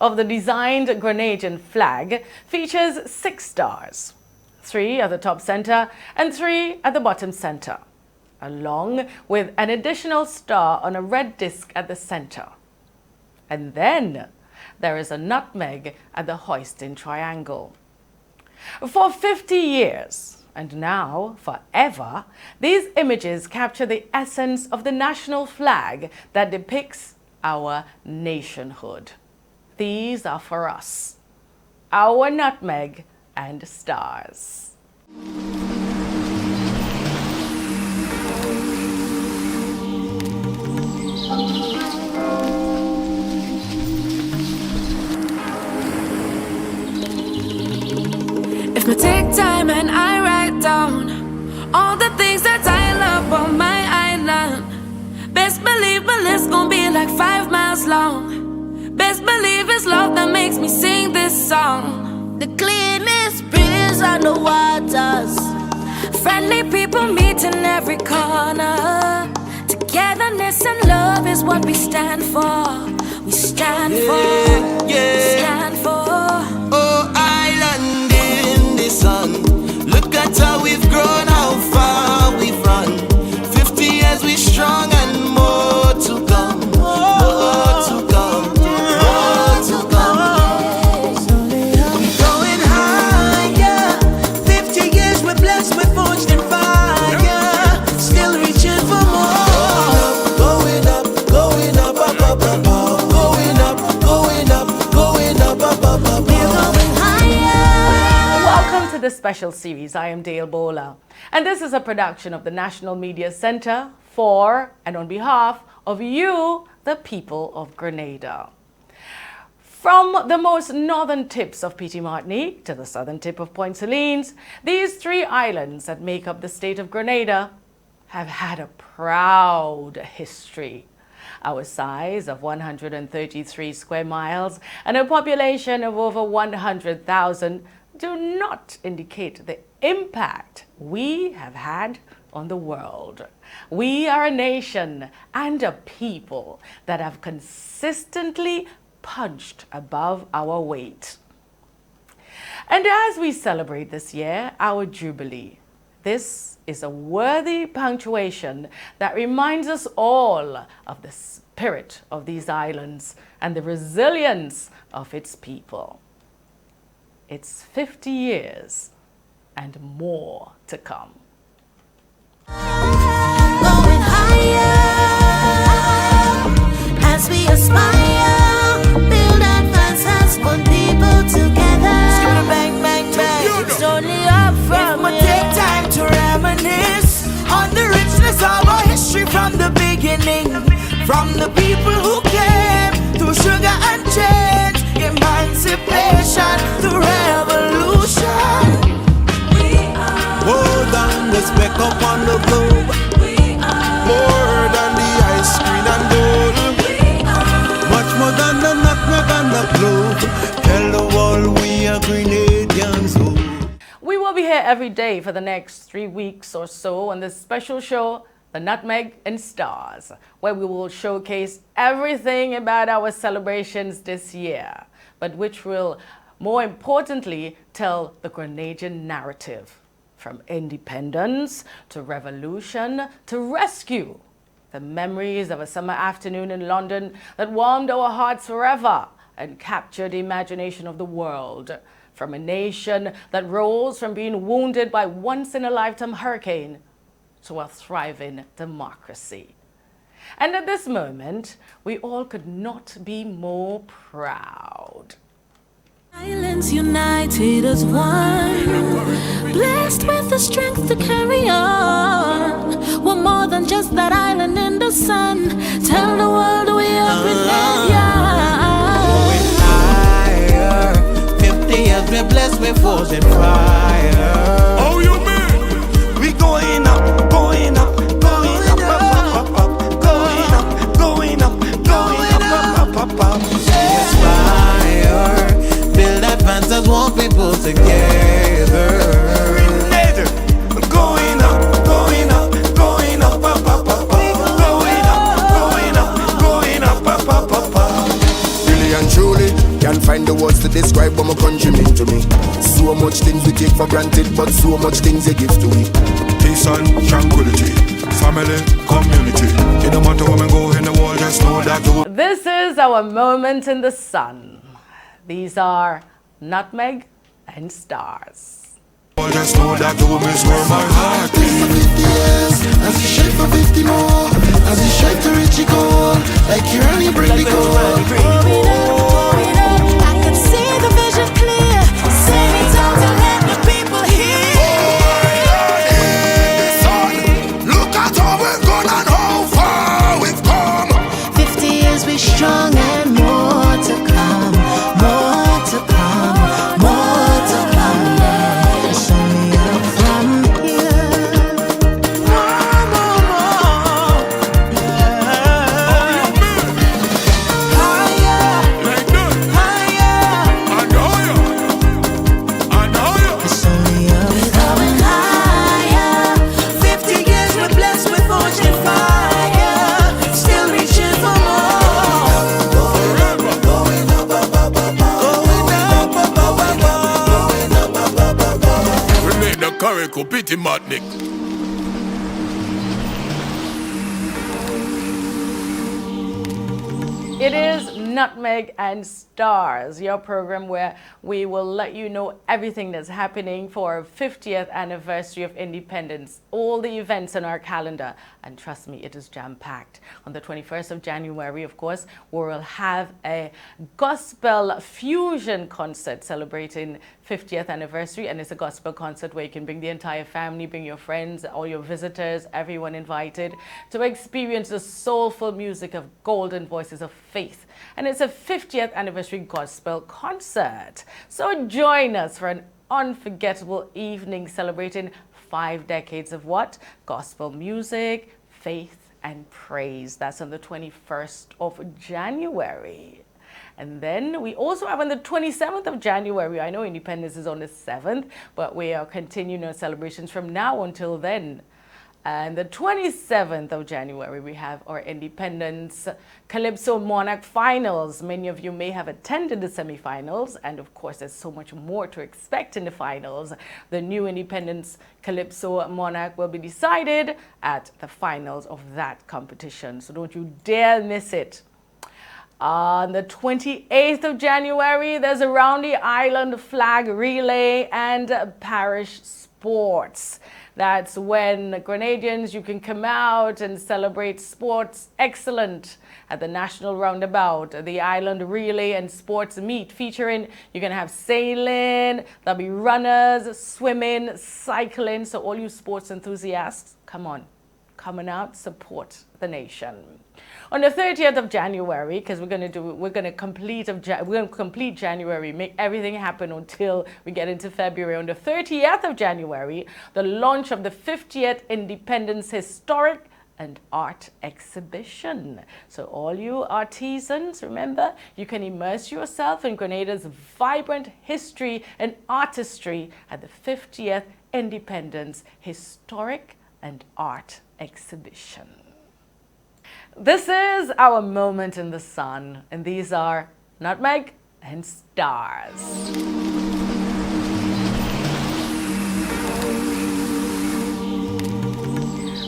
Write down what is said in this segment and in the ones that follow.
of the designed Grenadian flag features 6 stars, 3 at the top center and 3 at the bottom center, along with an additional star on a red disc at the center. And then there is a nutmeg at the hoisting triangle. For 50 years, and now forever, these images capture the essence of the national flag that depicts our nationhood. These are for us, our nutmeg and stars. If I take time and I write down all the things that I love on my island, best believe my list gon' be like 5 miles long. Best believe it's love that makes me sing this song. The cleanest breeze on the waters, Friendly people meet in every corner. Togetherness and love is what we stand for. We stand for. We stand for. Oh, island in the sun. Look at how we've grown, how far we've run. 50 years we strong and more to come. More to come. More to come. We're going higher. 50 years we're blessed, we're forged in fire. Still reaching for more. Going up, going up, up, up, up, up. Going up, going up, going up, up, up, up. we're going higher. Welcome to this special series. I am Dale Bola, and this is a production of the National Media Center for and on behalf of you, the people of Grenada. From the most northern tips of Petit Martinique to the southern tip of Point Salines, these 3 islands that make up the state of Grenada have had a proud history. Our size of 133 square miles and a population of over 100,000 do not indicate the impact we have had on the world. We are a nation and a people that have consistently punched above our weight. And as we celebrate this year, our Jubilee, this is a worthy punctuation that reminds us all of the spirit of these islands and the resilience of its people. It's 50 years and more to come. Going higher as we aspire. Build advances, put people together. Bang, bang, bang. It's only up from It take time to reminisce on the richness of our history from the beginning. From the people who came through sugar and change, emancipation to revolution. Hold on, the speck up on the globe. More than the ice cream and gold. Much more than the nutmeg and the clove. Tell the world we are Grenadians. We will be here every day for the next 3 weeks or so on this special show, The Nutmeg and Stars, where we will showcase everything about our celebrations this year, but which will, more importantly, tell the Grenadian narrative. From independence to revolution to rescue. The memories of a summer afternoon in London that warmed our hearts forever and captured the imagination of the world. From a nation that rose from being wounded by once-in-a-lifetime hurricane to a thriving democracy. And at this moment, we all could not be more proud. Islands united as one, blessed with the strength to carry on. We're more than just that island in the sun. Tell the world we are Grenadians. 50 years we're blessed with force and fire. Oh, you mean? We going up, going up, going up, up, up, up, up, going up, going up, going up, up, up, up, up. Aspire, build advances, want people together. Grenada, going up, going up, going up, up, up, up, up, going up, going up, going up, up, up, up, up. Really and truly, can can't find the words to describe what my country mean to me. So much things we take for granted, but so much things they give to me. Peace and tranquility, family, community. It don't matter where we go in the world, just know that the This is our moment in the sun. These are Nutmeg and Stars. world just know that the woman's where my heart For 50 years, as you shake for 50 more, as you shake to reach your goal, like you only bring the goal. I can see the vision clear. Sing it out to let the people hear. Look at how we've gone and how far we've come. 50 years we strong and more to come, more to come, more to come. Yeah. It's only up from here. More, more, more. Yeah. Higher, Like that, higher. I know you, I know you. It's only up. We're going higher. 50 years we're blessed with ocean fire. Still reaching for more. Forever. Going up, up, up, up, up. Going up, up, up, up, up. Going up, up, up, up, up. We make the curry pity matnik. It is Nutmeg and Stars, your program where we will let you know everything that's happening for our 50th anniversary of independence, all the events on our calendar. And trust me, it is jam-packed. On the 21st of January, of course, we will have a gospel fusion concert celebrating 50th anniversary. And it's a gospel concert where you can bring the entire family, bring your friends, all your visitors, everyone invited to experience the soulful music of golden voices of faith. And it's a 50th anniversary gospel concert. So join us for an unforgettable evening celebrating 5 decades of what? Gospel music, faith, and praise. That's on the 21st of January. And then we also have on the 27th of January, I know Independence is on the 7th, but we are continuing our celebrations from now until then. And the 27th of January, we have our Independence Calypso Monarch Finals. Many of you may have attended the semifinals, and of course, there's so much more to expect in the finals. The new Independence Calypso Monarch will be decided at the finals of that competition. So don't you dare miss it. On the 28th of January, there's a Round the Island flag relay and parish sports. That's when Grenadians, you can come out and celebrate sports excellent at the National Roundabout, the Island Relay and Sports Meet featuring, you're going to have sailing, there'll be runners, swimming, cycling. So all you sports enthusiasts, come on, coming out, support the nation. On the 30th of January, because we're going to complete January, make everything happen until we get into February. On the 30th of January, the launch of the 50th Independence Historic and Art Exhibition. So all you artisans, remember, you can immerse yourself in Grenada's vibrant history and artistry at the 50th Independence Historic and Art Exhibition. This is our moment in the sun, and these are Nutmeg and Stars.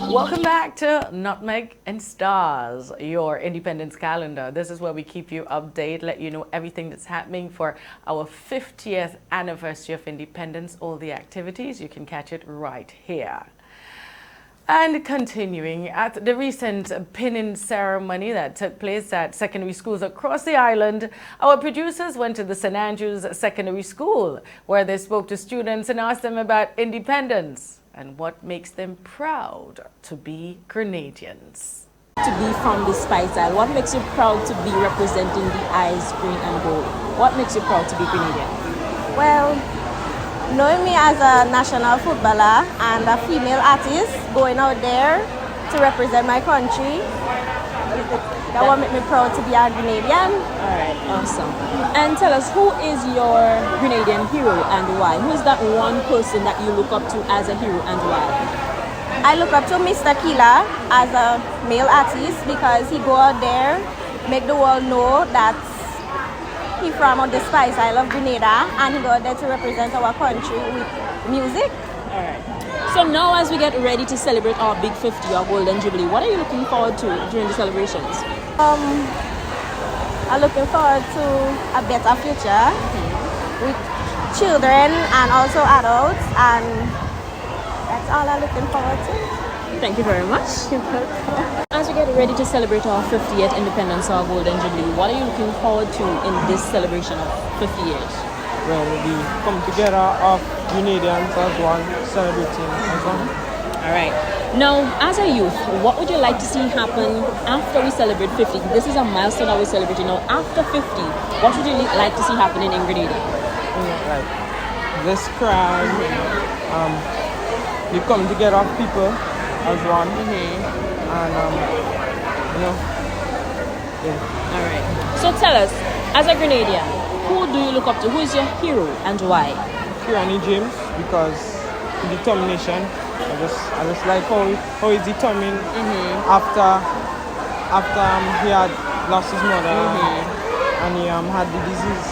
Welcome back to Nutmeg and Stars, your Independence calendar. This is where we keep you updated, let you know everything that's happening for our 50th anniversary of independence, all the activities. You can catch it right here. And continuing, at the recent pinning ceremony that took place at secondary schools across the island, our producers went to the St. Andrews Secondary School, where they spoke to students and asked them about independence and what makes them proud to be Grenadians. To be from the Spice Isle, what makes you proud to be representing the Ice, Green and Gold? What makes you proud to be Grenadian? Well, knowing me as a national footballer and a female artist, going out there to represent my country, that will make me proud to be a Grenadian. All right, awesome. And tell us, who is your Grenadian hero and why? Who is that one person that you look up to as a hero and why? I look up to Mr. Kila as a male artist because he go out there, make the world know that He from the Spice Isle of Grenada, and he go out there to represent our country with music. All right. So now as we get ready to celebrate our big 50 or Golden Jubilee, what are you looking forward to during the celebrations? I'm looking forward to a better future with children and also adults, and that's all I'm looking forward to. Thank you very much. As we get ready to celebrate our 50th independence or Golden Jubilee, what are you looking forward to in this celebration of 50 years? Well, we come together of Grenadians as one, celebrating as one. All right. Now, as a youth, what would you like to see happen after we celebrate 50? This is a milestone that we're celebrating now. After 50, what would you like to see happening in Grenada? Like less crime, the coming together of people as one, and yeah. All right. So tell us, as a Grenadian, who do you look up to? Who is your hero and why? Kieran James, because determination. I just like how he's determined after he had lost his mother and he had the disease.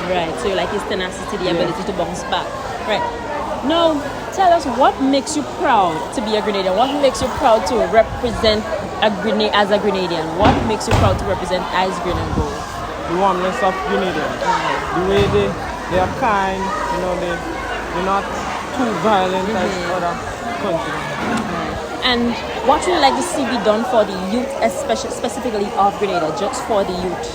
Right. So you like his tenacity, the ability to bounce back. Right. Now, tell us what makes you proud to be a Grenadian. What makes you proud to represent as a Grenadian? What makes you proud to represent as green and gold? The warmness of Grenadians. The way they are kind. They're not too violent as other countries. And what would you like to see be done for the youth, especially specifically of Grenada, just for the youth?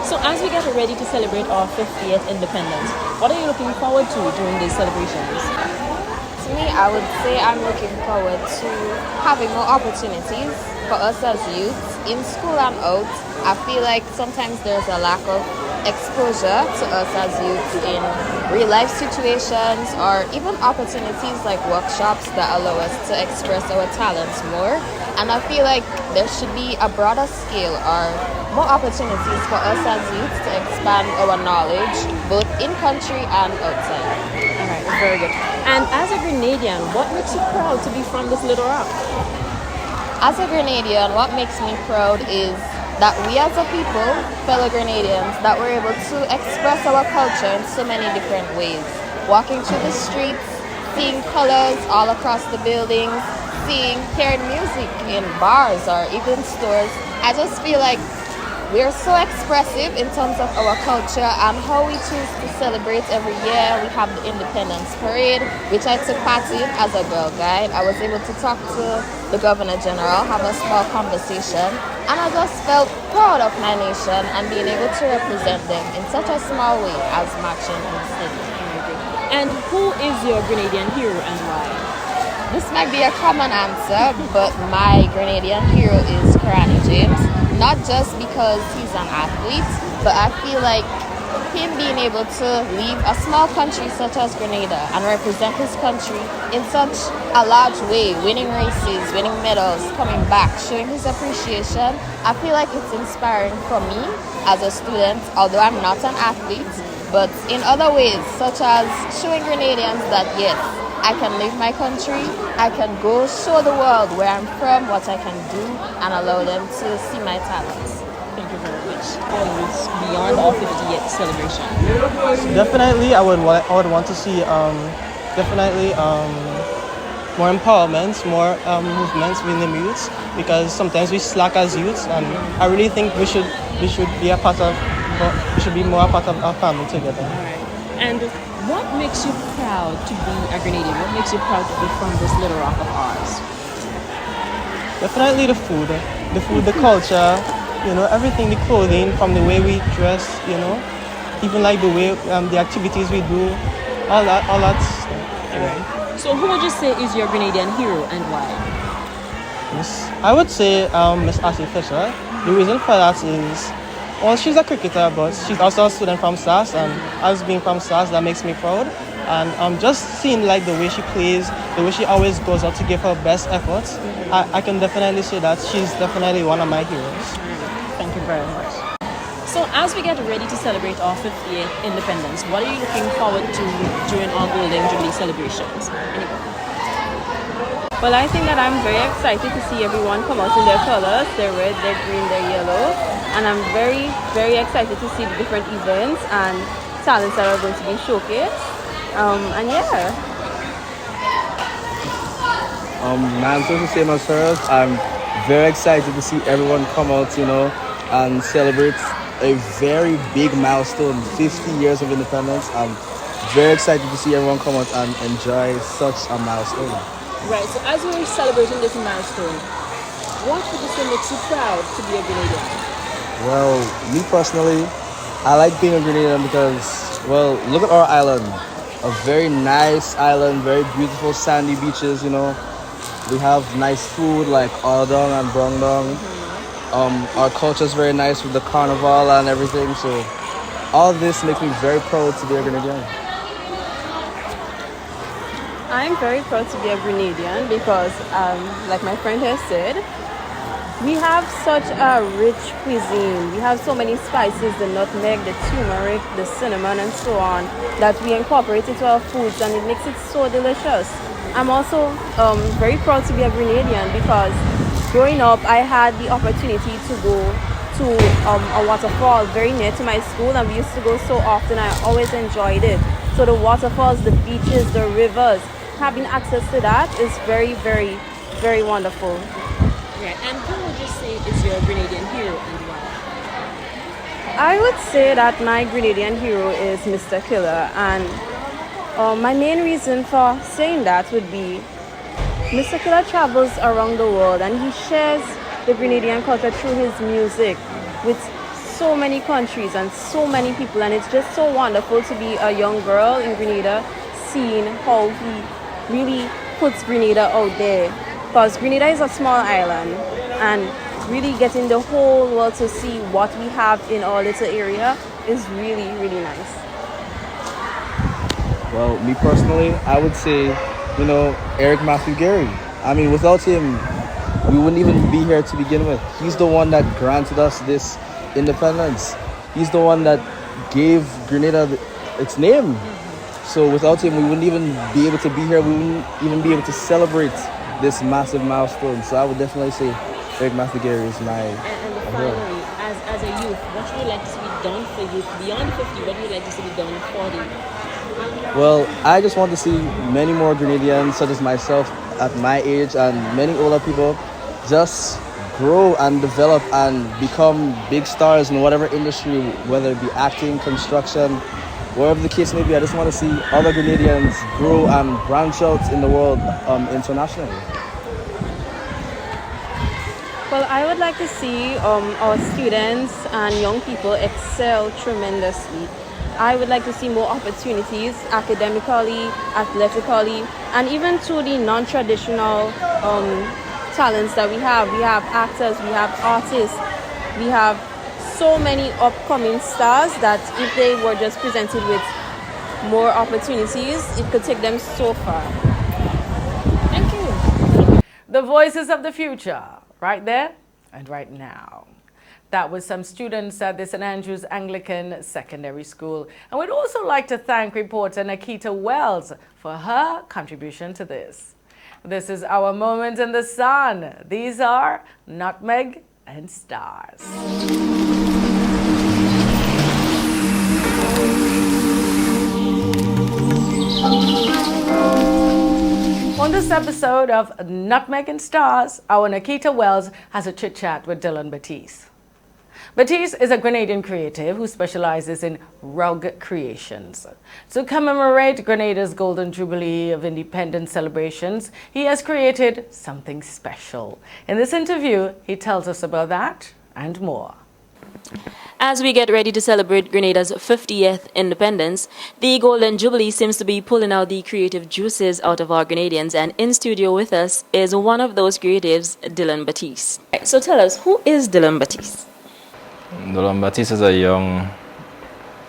So as we get ready to celebrate our 50th independence, what are you looking forward to during these celebrations? To me, I would say I'm looking forward to having more opportunities for us as youth in school and out. I feel like sometimes there's a lack of exposure to us as youth in real life situations, or even opportunities like workshops that allow us to express our talents more. And I feel like there should be a broader scale or more opportunities for us as youth to expand our knowledge both in country and outside. All right, very good. And as a Grenadian, what makes you proud to be from this little rock? As a Grenadian, what makes me proud is that we as a people, fellow Grenadians, that we're able to express our culture in so many different ways. Walking through the streets, seeing colors all across the buildings, hearing music in bars or even stores. I just feel like we're so expressive in terms of our culture and how we choose to celebrate every year. We have the Independence Parade, which I took part in as a Girl Guide. I was able to talk to the Governor General, have a small conversation, and I just felt proud of my nation and being able to represent them in such a small way as marching in the city. And who is your Grenadian hero and why? This might be a common answer, but my Grenadian hero is Kieran James. Not just because he's an athlete, but I feel like him being able to leave a small country such as Grenada and represent his country in such a large way, winning races, winning medals, coming back, showing his appreciation. I feel like it's inspiring for me as a student, although I'm not an athlete, but in other ways, such as showing Grenadians that yes, I can leave my country, I can go show the world where I'm from, what I can do, and allow them to see my talents. Thank you very much. Always beyond our 50th celebration. Definitely, I would want to see more empowerments, more movements within the youths, because sometimes we slack as youths, and I really think we should be a part of. We should be more a part of our family together. All right. And what makes you proud to be a Grenadian? What makes you proud to be from this little rock of ours? Definitely the food, the culture, everything, the clothing, from the way we dress, even like the way, the activities we do, all that stuff. Right. So who would you say is your Grenadian hero and why? I would say Miss Ashley Fisher. The reason for that is, well, she's a cricketer, but she's also a student from SAS, and as being from SAS, that makes me proud. And just seeing like the way she plays, the way she always goes out to give her best efforts, I can definitely say that she's definitely one of my heroes. Thank you very much. So as we get ready to celebrate our 50th independence, what are you looking forward to during our Golden Jubilee celebrations? Well, I think that I'm very excited to see everyone come out in their colors, their red, their green, their yellow. and I'm very, very excited to see the different events and talents that are going to be showcased. And yeah. Man, so the same as hers. I'm very excited to see everyone come out, and celebrate a very big milestone, 50 years of independence. I'm very excited to see everyone come out and enjoy such a milestone. Right, so as we're celebrating this milestone, what would you say makes you proud to be a Grenadian? Well, me personally, I like being a Grenadian because, well, look at our island. A very nice island, very beautiful sandy beaches, We have nice food like Aldong and Brongdong. Our culture is very nice with the carnival and everything. So all this makes me very proud to be a Grenadian. I'm very proud to be a Grenadian because, like my friend has said, we have such a rich cuisine. We have so many spices, the nutmeg, the turmeric, the cinnamon, and so on, that we incorporate into our foods, and it makes it so delicious. I'm also very proud to be a Grenadian because growing up, I had the opportunity to go to a waterfall very near to my school, and we used to go so often. I always enjoyed it. So the waterfalls, the beaches, the rivers, having access to that is very, very, very wonderful. Right, and who would you say is your Grenadian hero and why? I would say that my Grenadian hero is Mr. Killer, and my main reason for saying that would be Mr. Killer travels around the world and he shares the Grenadian culture through his music with so many countries and so many people, and it's just so wonderful to be a young girl in Grenada seeing how he really puts Grenada out there, because Grenada is a small island, and really getting the whole world to see what we have in our little area is really, really nice. Well, me personally, I would say, Eric Matthew Gary. I mean, without him, we wouldn't even be here to begin with. He's the one that granted us this independence. He's the one that gave Grenada its name. So without him, we wouldn't even be able to be here. We wouldn't even be able to celebrate this massive milestone. So I would definitely say Eric Matthew Gary is my And finally, as a youth, what would you like to see done for youth beyond 50? What would you like to see done for the youth? Well, I just want to see many more Grenadians such as myself at my age and many older people just grow and develop and become big stars in whatever industry, whether it be acting, construction, wherever the case may be. I just want to see other Grenadians grow and branch out in the world internationally. Well, I would like to see our students and young people excel tremendously. I would like to see more opportunities academically, athletically, and even to the non-traditional talents that we have. We have actors, we have artists, we have so many upcoming stars that if they were just presented with more opportunities, it could take them so far. Thank you. The voices of the future, right there and right now. That was some students at the St. Andrews Anglican Secondary School. And we'd also like to thank reporter Nikita Wells for her contribution to this. This is our moment in the sun. These are Nutmeg and Stars. On this episode of Nutmeg and Stars, our Nikita Wells has a chit-chat with Dylan Batiste. Batiste is a Grenadian creative who specializes in rug creations. To commemorate Grenada's Golden Jubilee of Independence celebrations, he has created something special. In this interview, he tells us about that and more. As we get ready to celebrate Grenada's 50th independence, the Golden Jubilee seems to be pulling out the creative juices out of our Grenadians, and in studio with us is one of those creatives, Dylan Batiste. So tell us, who is Dylan Batiste? Dylan Batiste is a young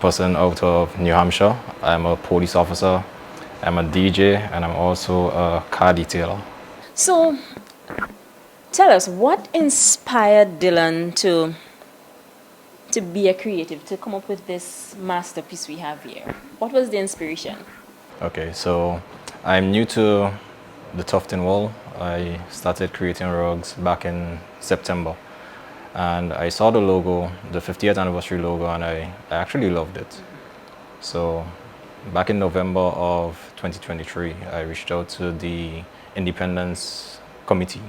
person out of New Hampshire. I'm a police officer, I'm a DJ, and I'm also a car detailer. So tell us, what inspired Dylan to be a creative, to come up with this masterpiece we have here? What was the inspiration? Okay, so I'm new to the tufting world. I started creating rugs back in September. And I saw the logo, the 50th anniversary logo, and I actually loved it. So back in November of 2023, I reached out to the Independence Committee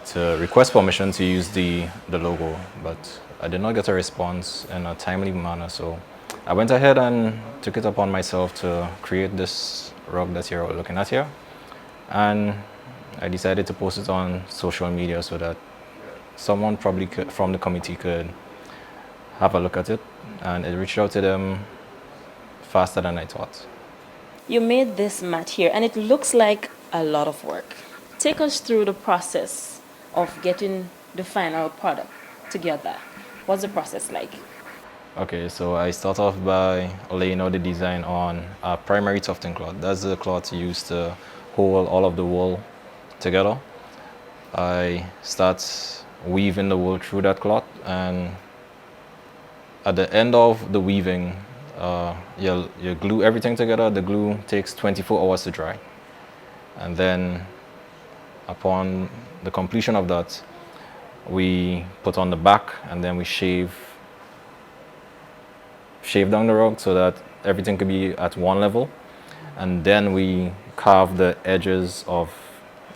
to request permission to use the logo, but I did not get a response in a timely manner. So I went ahead and took it upon myself to create this rug that you're looking at here. And I decided to post it on social media so that someone probably from the committee could have a look at it, and it reached out to them faster than I thought. You made this mat here, and it looks like a lot of work. Take us through the process of getting the final product together. What's the process like? Okay, so I start off by laying out the design on a primary tufting cloth. That's the cloth used to hold all of the wool together. I start weaving the wool through that cloth, and at the end of the weaving, you glue everything together. The glue takes 24 hours to dry, and then upon the completion of that, we put on the back, and then we shave down the rug so that everything could be at one level, and then we carve the edges of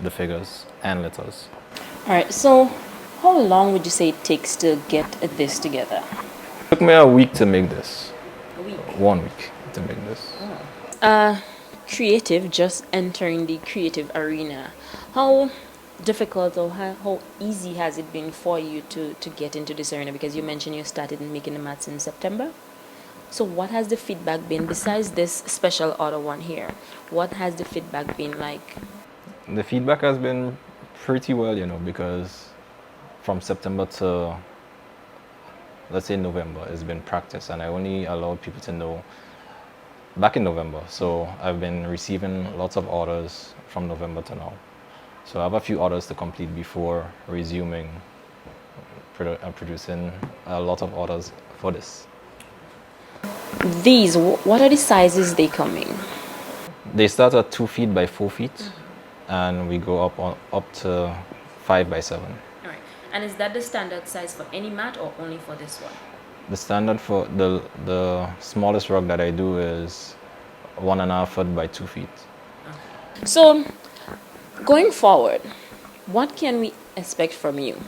the figures and letters. All right, so how long would you say it takes to get this together? It took me a week to make this. A week? 1 week to make this. Creative, just entering the creative arena. How difficult or how easy has it been for you to get into this arena? Because you mentioned you started making the mats in September. So what has the feedback been besides this special order one here? What has the feedback been like? The feedback has been pretty well, because from September to, let's say, November, it's been practice, and I only allowed people to know back in November. So I've been receiving lots of orders from November to now. So I have a few orders to complete before resuming producing a lot of orders for this. These, what are the sizes they come in? They start at 2 feet by 4 feet, and we go up to 5 by 7. All right. And is that the standard size for any mat or only for this one? The standard for the smallest rug that I do is 1.5 foot by 2 feet. So, going forward, what can we expect from you?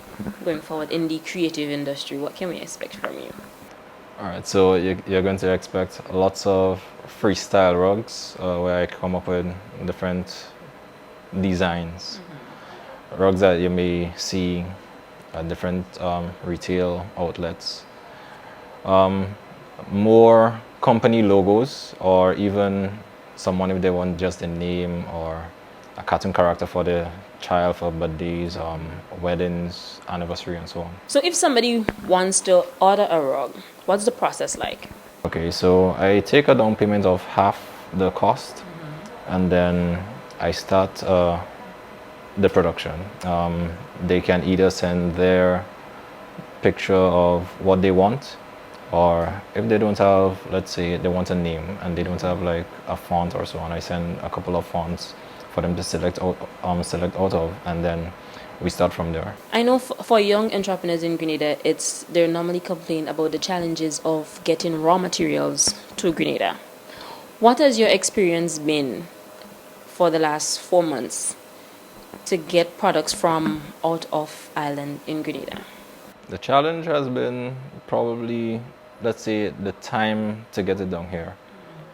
Going forward in the creative industry, what can we expect from you? All right, so you're going to expect lots of freestyle rugs where I come up with different designs. Rugs that you may see at different retail outlets. More company logos, or even someone if they want just a name or a cartoon character for the child for birthdays, weddings, anniversary, and so on. So if somebody wants to order a rug, what's the process like? Okay, so I take a down payment of half the cost, and then I start the production. They can either send their picture of what they want, or if they don't have, let's say they want a name and they don't have like a font or so on, I send a couple of fonts for them to select out of, and then we start from there. I know for young entrepreneurs in Grenada, they normally complain about the challenges of getting raw materials to Grenada. What has your experience been for the last 4 months to get products from out of island in Grenada? The challenge has been probably, let's say, the time to get it down here.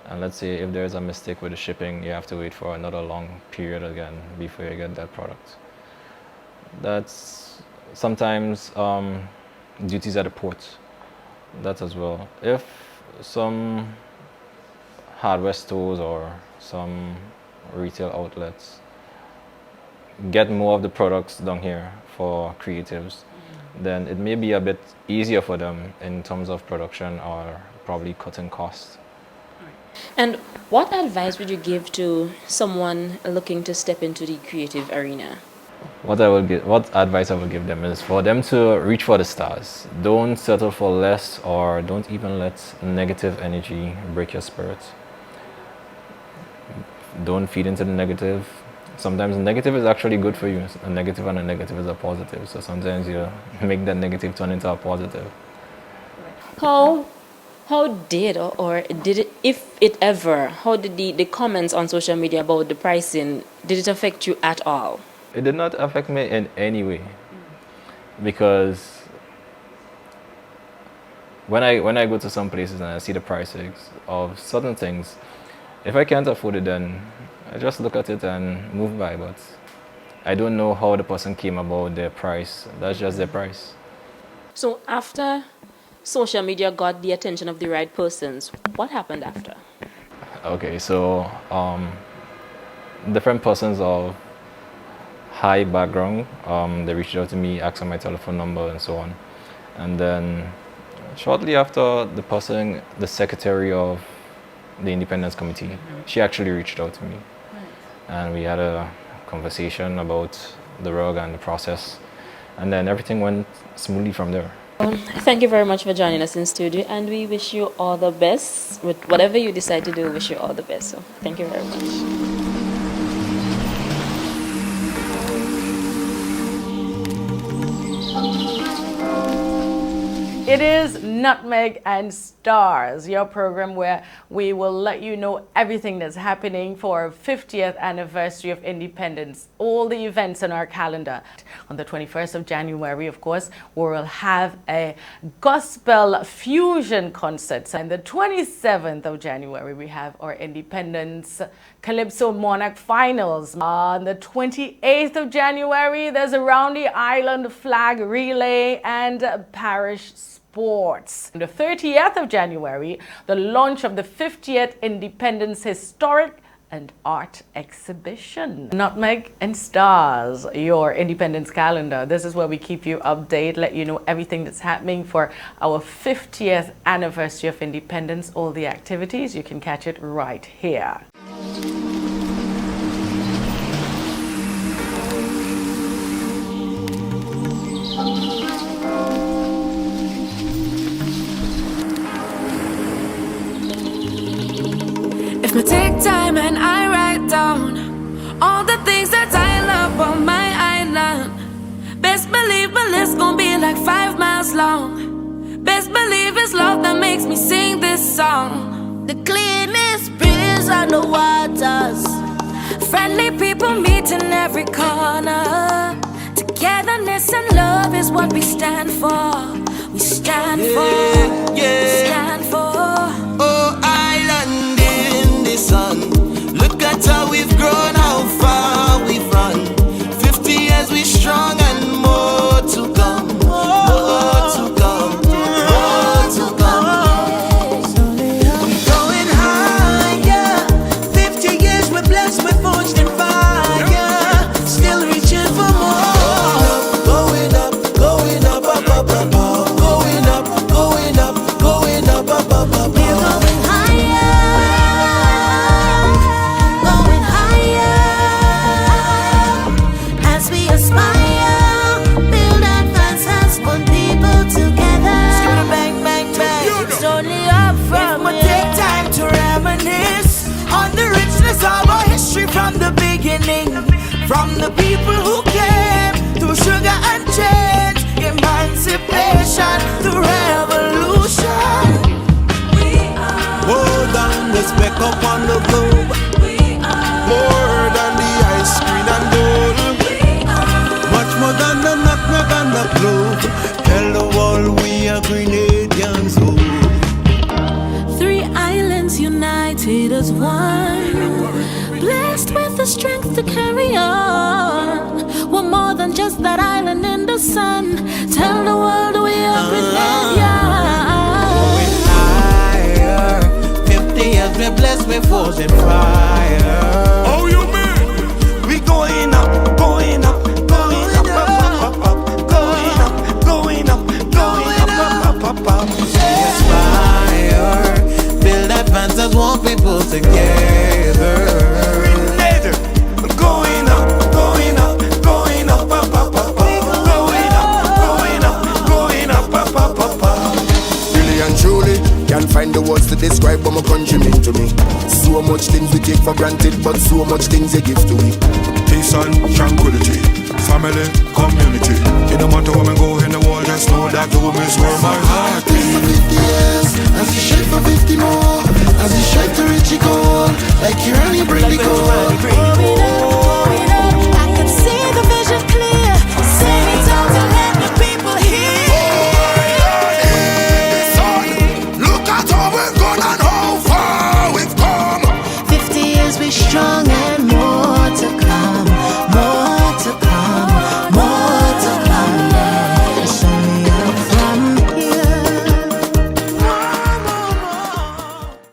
And let's say if there's a mistake with the shipping, you have to wait for another long period again before you get that product. That's sometimes duties at the port. That as well. If some hardware stores or some retail outlets get more of the products down here for creatives, then it may be a bit easier for them in terms of production or probably cutting costs. And what advice would you give to someone looking to step into the creative arena? What advice I will give them is for them to reach for the stars. Don't settle for less, or don't even let negative energy break your spirit. Don't feed into the negative. sometimes negative is actually good for you. A negative and a negative is a positive. So sometimes you make that negative turn into a positive. How did or did it, if it ever, how did the comments on social media about the pricing, did it affect you at all? It did not affect me in any way, because when I go to some places and I see the prices of certain things, if I can't afford it, then I just look at it and move by. But I don't know how the person came about their price. That's just their price. So after social media got the attention of the right persons, what happened after? Okay, so different persons of high background, they reached out to me, asked for my telephone number and so on. And then shortly after, the secretary of the Independence Committee, she actually reached out to me. And we had a conversation about the rug and the process. And then everything went smoothly from there. Thank you very much for joining us in studio, and we wish you all the best with whatever you decide to do. Wish you all the best. So thank you very much. It is Nutmeg and Stars, your program where we will let you know everything that's happening for our 50th anniversary of independence, all the events on our calendar. On the 21st of January, of course, we will have a gospel fusion concert. And the 27th of January, we have our Independence Calypso Monarch Finals. On the 28th of January, there's a Round the Island flag relay and parish sports. On the 30th of January, the launch of the 50th Independence Historic and Art Exhibition. Nutmeg and Stars, your independence calendar. This is where we keep you updated, let you know everything that's happening for our 50th anniversary of independence, all the activities. You can catch it right here. If I take time and I write down all the things that I love on my island, best believe my list gon' be like 5 miles long. Best believe it's love that makes me sing this song. The cleanest breeze on the waters, friendly people meet in every corner. Togetherness and love is what we stand for. We stand for. We stand for. Oh, island in the sun, look at how we've grown, how far we've run. 50 years we strong and more to come. More to come. More to come. we're going higher. 50 years we're blessed, we're forged in fire. Still reaching for more. Going up, going up, up, up, up, up. Going up, going up, going up, up, up, up. We're going higher. Going higher. As we aspire, build advances, put people together. Bang, bang, bang. It's only up from If we take time to reminisce on the richness of our history from the beginning, from the people who came through sugar and change, emancipation to revolution. More than the speck up on the globe, more than the ice cream and gold, much more than the nutmeg and the clove. Tell the world we are Grenadians. Oh. 3 islands united as one, blessed with the strength to carry on. We're more than just that island in the sun. Tell the world we are Grenadians. Higher, 50 years we're blessed, we're forged in fire. Oh, you mean? We going up, going up, going up, up, up, up, going up, going up, going up, up, up, up. We aspire, build advances, want people together. Going up, going up, going up, up, up, up, going up, going up, going up, up, up, up, up. Really and truly, can't find the words to describe what my country mean to me. So much things we take for granted, but so much things they give to me. peace and tranquility, family, community. It no matter where we go in the world, just know that home is where my heart is. 50 years, as you shape for 50 more, as you shape to reach your goal, like you only bring the goal. I can see the vision clear. Sing it out to let the people hear. Look at how we've gone and how far we've come. 50 years we strong and more